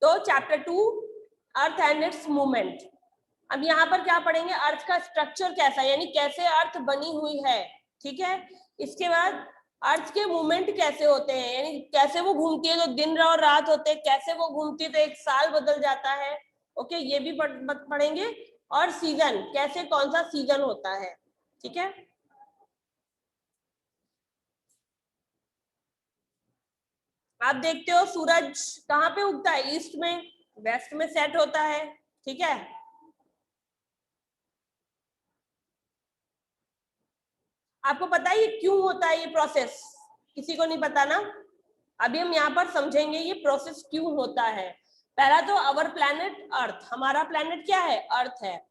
तो chapter 2 earth and it's movement. अब यहाँ पर क्या पढ़ेंगे, अर्थ का स्ट्रक्चर कैसा, यानी कैसे अर्थ बनी हुई है, ठीक है। इसके बाद अर्थ के मूवमेंट कैसे होते हैं, यानी कैसे वो घूमती है, तो दिन और रात होते हैं, कैसे वो घूमती है तो एक साल बदल जाता है, ओके, ये भी पढ़ेंगे। और सीजन, कैसे कौन सा सीजन होता है, ठीक है। आप देखते हो सूरज कहाँ पे उगता है, ईस्ट में, वेस्ट में सेट होता है, ठीक है। आपको पता है ये क्यों होता है, ये प्रोसेस किसी को नहीं पता ना। अभी हम यहाँ पर समझेंगे ये प्रोसेस क्यों होता है। पहला तो अवर प्लैनेट अर्थ, हमारा प्लैनेट क्या है, अर्थ है।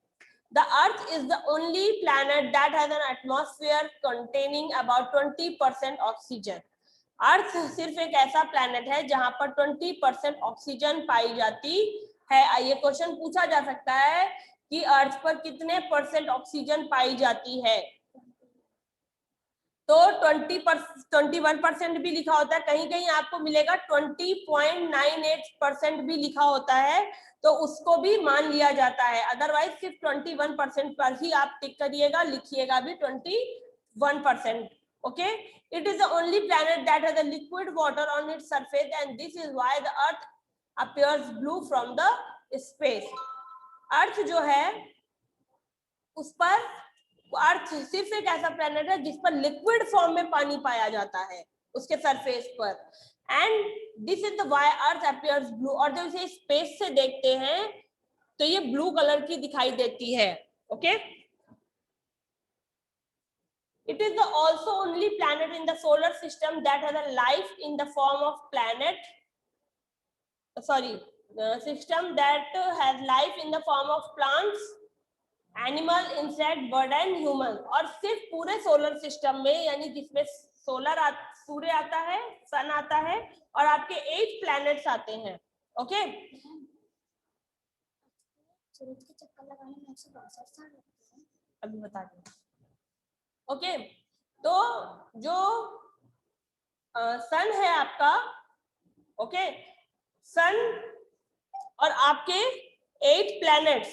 The Earth is the only planet that has an atmosphere containing about 20% oxygen. अर्थ सिर्फ एक ऐसा प्लैनेट है जहां पर 20% ऑक्सीजन पाई जाती है। ये क्वेश्चन पूछा जा सकता है कि अर्थ पर कितने परसेंट ऑक्सीजन पाई जाती है, तो 21% भी लिखा होता है, कहीं कहीं आपको मिलेगा 20.98% भी लिखा होता है, तो उसको भी मान लिया जाता है। अदरवाइज सिर्फ 21% पर ही आप टिक करिएगा, लिखिएगा भी 21%, okay. It is the only planet that has a liquid water on its surface and this is why the earth appears blue from the space. Earth जो है उस पर, अर्थ सिर्फ एक ऐसा प्लैनेट है जिस पर लिक्विड फॉर्म में पानी पाया जाता है उसके सरफेस पर, and this is the why earth appears blue. और जब इसे स्पेस से देखते हैं तो ये ब्लू कलर की दिखाई देती है, okay. It is the also only planet in the solar system that has a life in the form of planet, sorry, system that has life in the form of plants, animal, insect, bird and human. और सिर्फ पूरे solar system में, यानी जिसमें सूर्य आता है, सन आता है, और आपके 8 प्लैनेट्स आते हैं, ओके। सूरज के चक्कर लगाने में 162 साल लगते हैं, अभी बता दूं, ओके। तो जो सन है आपका, ओके, सन और आपके 8 प्लैनेट्स,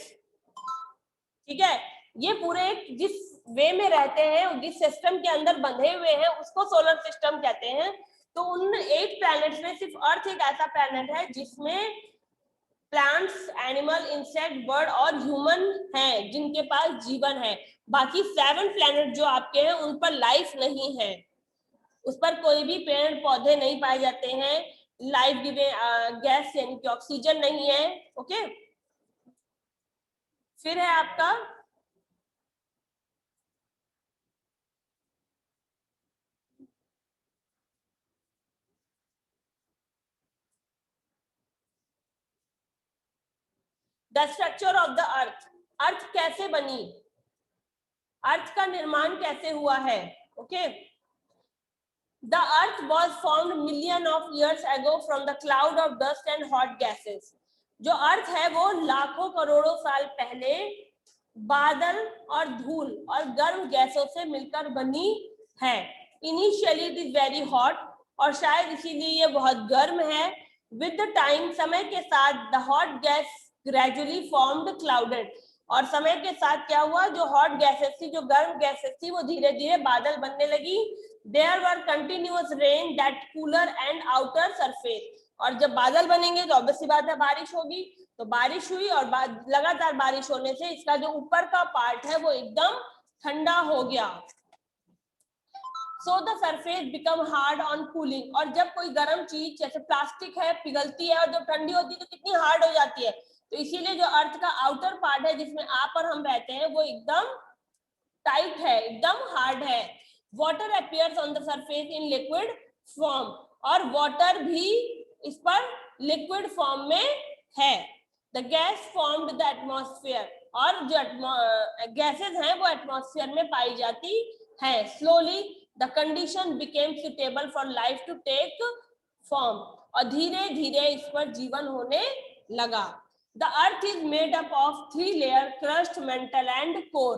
ठीक है, ये पूरे एक जिस वे में रहते हैं, जिस सिस्टम के अंदर बंधे हुए हैं, उसको सोलर सिस्टम कहते हैं। तो उन 8 प्लैनेट्स में सिर्फ अर्थ एक ऐसा प्लैनेट है जिसमें प्लांट्स, एनिमल, इंसेक्ट, बर्ड और ह्यूमन हैं जिनके पास जीवन है। बाकी 7 प्लैनेट जो आपके हैं उन पर लाइफ नहीं है, उस पर कोई भी पेड़ पौधे नहीं पाए जाते हैं, लाइफ गिविंग गैस यानी कि ऑक्सीजन नहीं है, ओके। फिर है आपका the structure of the earth. Earth कैसे बनी, अर्थ का निर्माण कैसे हुआ है, okay. The earth was formed million of years ago from the cloud of dust and hot gases. जो अर्थ है वो लाखों करोड़ों साल पहले बादल और धूल और गर्म गैसों से मिलकर बनी है। Initially it is very hot, और शायद इसीलिए ये बहुत गर्म है। विद द टाइम, समय के साथ, the hot gas gradually formed clouded. और समय के साथ क्या हुआ, जो हॉट गैसेस थी, जो गर्म गैसेस थी, वो धीरे धीरे बादल बनने लगी। There were continuous rain that cooler and outer surface. और जब बादल बनेंगे तो ऑब्वियसली बात है बारिश होगी, तो बारिश हुई, और लगातार बारिश होने से इसका जो ऊपर का पार्ट है वो एकदम ठंडा हो गया। So the surface become hard on cooling. और जब कोई गर्म चीज जैसे प्लास्टिक है पिघलती है, और जब ठंडी होती है तो कितनी हार्ड हो जाती है, तो इसीलिए जो अर्थ का आउटर पार्ट है जिसमें आप और हम रहते हैं वो एकदम टाइट है, एकदम हार्ड है। Water appears on the surface in liquid form, और वाटर भी इस पर लिक्विड फॉर्म में है। The gas formed the atmosphere, और जो गैसेस हैं वो एटमॉस्फेयर में पाई जाती है। Slowly the condition became suitable for life to take form, और धीरे धीरे इस पर जीवन होने लगा। The earth is made up of 3 layer, crust, mantle and core.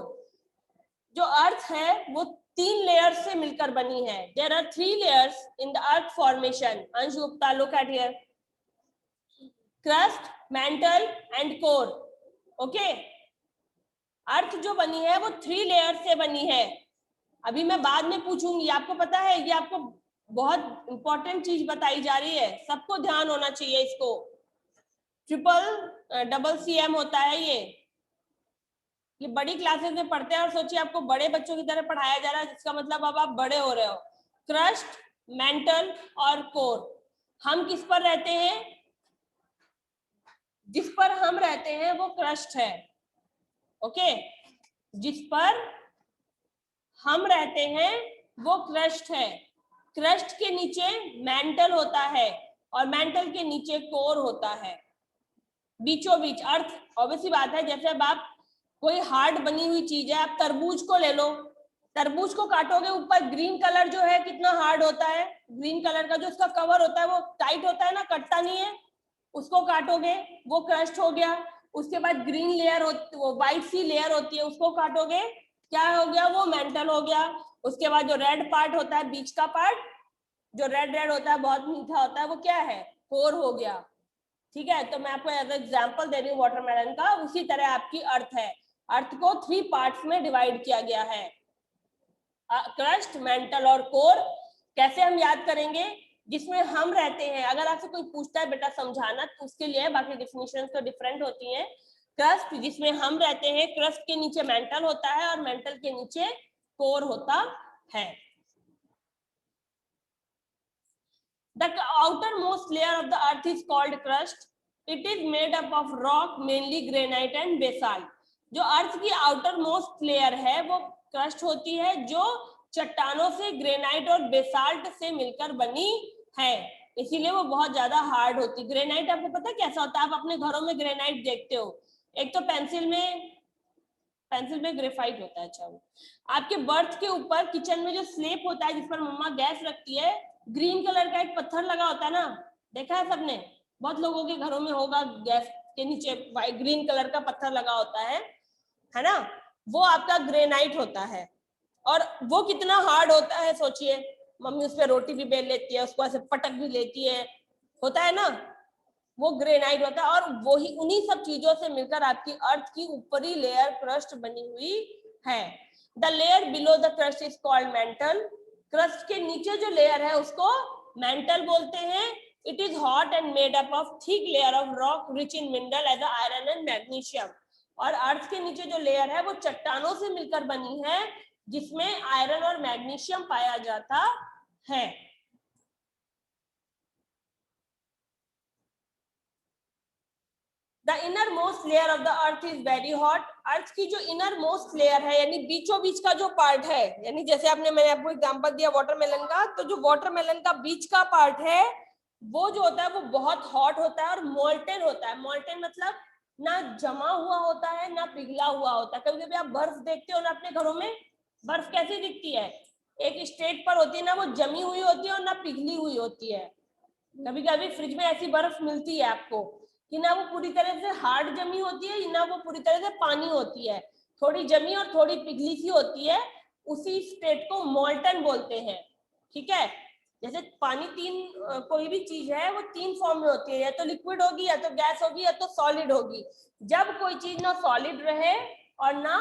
जो अर्थ है वो 3 लेयर से मिलकर बनी है। There are 3 layers in the earth formation. Anshu Gupta, look at here. Crust, mantle and core. Okay, earth जो बनी है वो 3 लेयर से बनी है। अभी मैं बाद में पूछूंगी, आपको पता है ये आपको बहुत इंपॉर्टेंट चीज बताई जा रही है, सबको ध्यान होना चाहिए इसको। डबल CM होता है ये बड़ी क्लासेस में पढ़ते हैं और सोचिए आपको बड़े बच्चों की तरह पढ़ाया जा रहा है, जिसका मतलब अब आप बड़े हो रहे हो। क्रस्ट, मेंटल और कोर। हम किस पर रहते हैं? जिस पर हम रहते हैं वो क्रस्ट है। ओके, जिस पर हम रहते हैं वो क्रस्ट है। क्रस्ट के नीचे मेंटल होता है और मेंटल के नीचे कोर होता है। बीचों बीच अर्थ, ऑब्वियसली बात है, जैसे अब आप कोई हार्ड बनी हुई चीज है, आप तरबूज को ले लो, तरबूज को काटोगे, ऊपर ग्रीन कलर जो है कितना हार्ड होता है, ग्रीन कलर का जो उसका कवर होता है वो टाइट होता है ना, कटता नहीं है, उसको काटोगे वो क्रस्ट हो गया। उसके बाद ग्रीन लेयर होती, वो व्हाइट सी लेयर होती है, उसको काटोगे, क्या हो गया, वो मेंटल हो गया। उसके बाद जो रेड पार्ट होता है, बीच का पार्ट जो रेड रेड होता है, बहुत मीठा होता है, वो क्या है, कोर हो गया। ठीक है, तो मैं आपको एज एग्जाम्पल दे रही हूँ वाटरमेलन का। उसी तरह आपकी अर्थ है, अर्थ को 3 पार्ट्स में डिवाइड किया गया है, क्रस्ट, मेंटल और कोर। कैसे हम याद करेंगे? जिसमें हम रहते हैं, अगर आपसे कोई पूछता है बेटा समझाना, तो उसके लिए बाकी डिफिनेशन तो डिफरेंट होती हैं। क्रस्ट जिसमें हम रहते हैं, क्रस्ट के नीचे मेंटल होता है और मेंटल के नीचे कोर होता है। The outermost layer of the earth is called crust. It is made up of rock, mainly granite and basalt. जो अर्थ की आउटर मोस्ट लेयर है वो क्रस्ट होती है, जो चट्टानों से, ग्रेनाइट और बेसाल्ट से मिलकर बनी है, इसीलिए वो बहुत ज्यादा हार्ड होती है। ग्रेनाइट आपको पता है कैसा होता है? आप अपने घरों में ग्रेनाइट देखते हो, एक तो पेंसिल में ग्रेफाइट होता है। अच्छा, वो आपके बर्थ के ऊपर किचन में जो स्लेब होता है जिस पर मम्मा गैस रखती है, ग्रीन कलर का एक पत्थर लगा होता है ना, देखा है सबने? बहुत लोगों के घरों में होगा, गैस के नीचे वाइट ग्रीन कलर का पत्थर लगा होता है ना? वो आपका ग्रेनाइट होता है। और वो कितना हार्ड होता है सोचिए, मम्मी उस पर रोटी भी बेल लेती है, उसको ऐसे पटक भी लेती है, होता है ना, वो ग्रेनाइट होता है। और वही उन्हीं सब चीजों से मिलकर आपकी अर्थ की ऊपरी लेयर क्रस्ट बनी हुई है। The layer below the crust is called mantle. Crust के नीचे जो लेयर है उसको मेंटल बोलते हैं। It is hot and made up of thick layer of rock rich in mineral as iron and magnesium. और अर्थ के नीचे जो लेयर है वो चट्टानों से मिलकर बनी है, जिसमें आयरन और मैग्नीशियम पाया जाता है। The innermost layer of the earth is very hot. अर्थ की जो इनर मोस्ट लेयर है, यानी बीचों बीच का जो पार्ट है, यानी जैसे मैंने आपको एग्जांपल दिया वाटरमेलन का, तो जो वाटरमेलन का बीच का पार्ट है वो जो होता है वो बहुत हॉट होता है और मोल्टेन होता है। मोल्टेन मतलब ना जमा हुआ होता है ना पिघला हुआ होता है। कभी कभी आप बर्फ देखते हो ना अपने घरों में, बर्फ कैसी दिखती है? एक स्टेट पर होती है ना, वो जमी हुई होती है और ना पिघली हुई होती है। कभी कभी फ्रिज में ऐसी बर्फ मिलती है आपको कि ना वो पूरी तरह से हार्ड जमी होती है, ना वो पूरी तरह से पानी होती है, थोड़ी जमी और थोड़ी पिघली सी होती है। उसी स्टेट को मोल्टन बोलते हैं। ठीक है, जैसे पानी कोई भी चीज है वो 3 फॉर्म में होती है, या तो लिक्विड होगी, या तो गैस होगी, या तो सॉलिड होगी। जब कोई चीज ना सॉलिड रहे और ना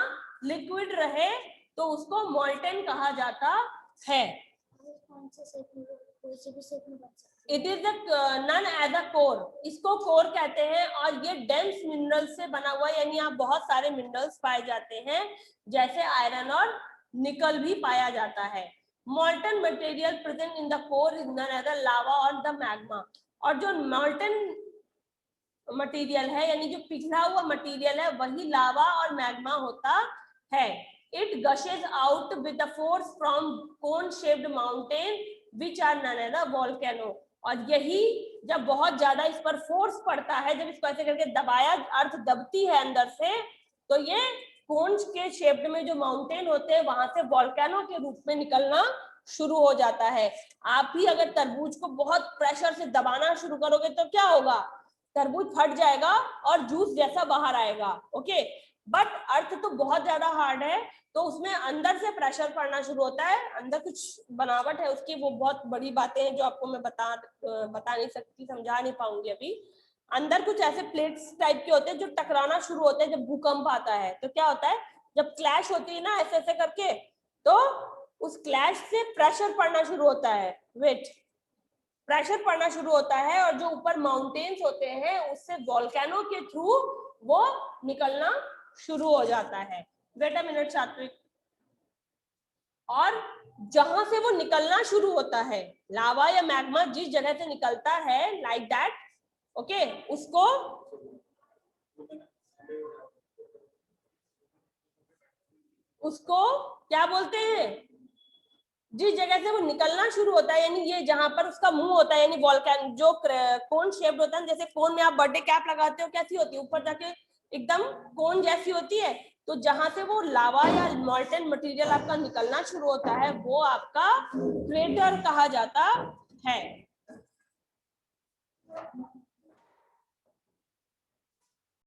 लिक्विड रहे तो उसको मोल्टन कहा जाता है। It is known as a core, इसको कोर कहते हैं। और ये डेंस मिनरल से बना हुआ, यानी यहाँ बहुत सारे मिनरल्स पाए जाते हैं, जैसे आयरन और निकल भी पाया जाता है। Molten material present in the core is known as a lava और द मैग्मा। और जो मोल्टन मटेरियल है, यानी जो पिघला हुआ मटेरियल है, वही लावा और मैग्मा होता है। It gushes out with the force from cone shaped mountain which are known as a volcano. और यही जब बहुत ज्यादा इस पर फोर्स पड़ता है, जब इसको ऐसे करके दबाया, अर्थ दबती है अंदर से, तो ये कोन्स के शेप्ड में जो माउंटेन होते हैं वहां से वोल्केनो के रूप में निकलना शुरू हो जाता है। आप भी अगर तरबूज को बहुत प्रेशर से दबाना शुरू करोगे तो क्या होगा? तरबूज फट जाएगा और जूस जैसा बाहर आएगा। ओके, बट अर्थ तो बहुत ज्यादा हार्ड है, तो उसमें अंदर से प्रेशर पड़ना शुरू होता है, अंदर कुछ बनावट है उसकी, वो बहुत बड़ी बातें हैं जो आपको मैं बता नहीं सकती, समझा नहीं पाऊंगी अभी। अंदर कुछ ऐसे प्लेट्स टाइप के होते हैं जो टकराना शुरू होते हैं जब भूकंप आता है। तो क्या होता है, जब क्लैश होती है ना ऐसे ऐसे करके, तो उस क्लैश से प्रेशर पड़ना शुरू होता है। वेट, प्रेशर पड़ना शुरू होता है और जो ऊपर माउंटेन्स होते हैं उससे वोल्केनो के थ्रू वो निकलना शुरू हो जाता है। वेट अ मिनट सात्विक। और जहां से वो निकलना शुरू होता है, लावा या मैग्मा जिस जगह से निकलता है, लाइक दैट, ओके, उसको क्या बोलते हैं? जिस जगह से वो निकलना शुरू होता है, यानी ये जहां पर उसका मुंह होता है, यानी वॉल्केन जो कोन शेप्ड होता है, जैसे कोन में आप बर्थडे कैप लगाते हो, कैसी होती है, ऊपर जाके एकदम कोन जैसी होती है। तो जहां से वो लावा या मॉल्टन मटेरियल आपका निकलना शुरू होता है, वो आपका क्रेटर कहा जाता है।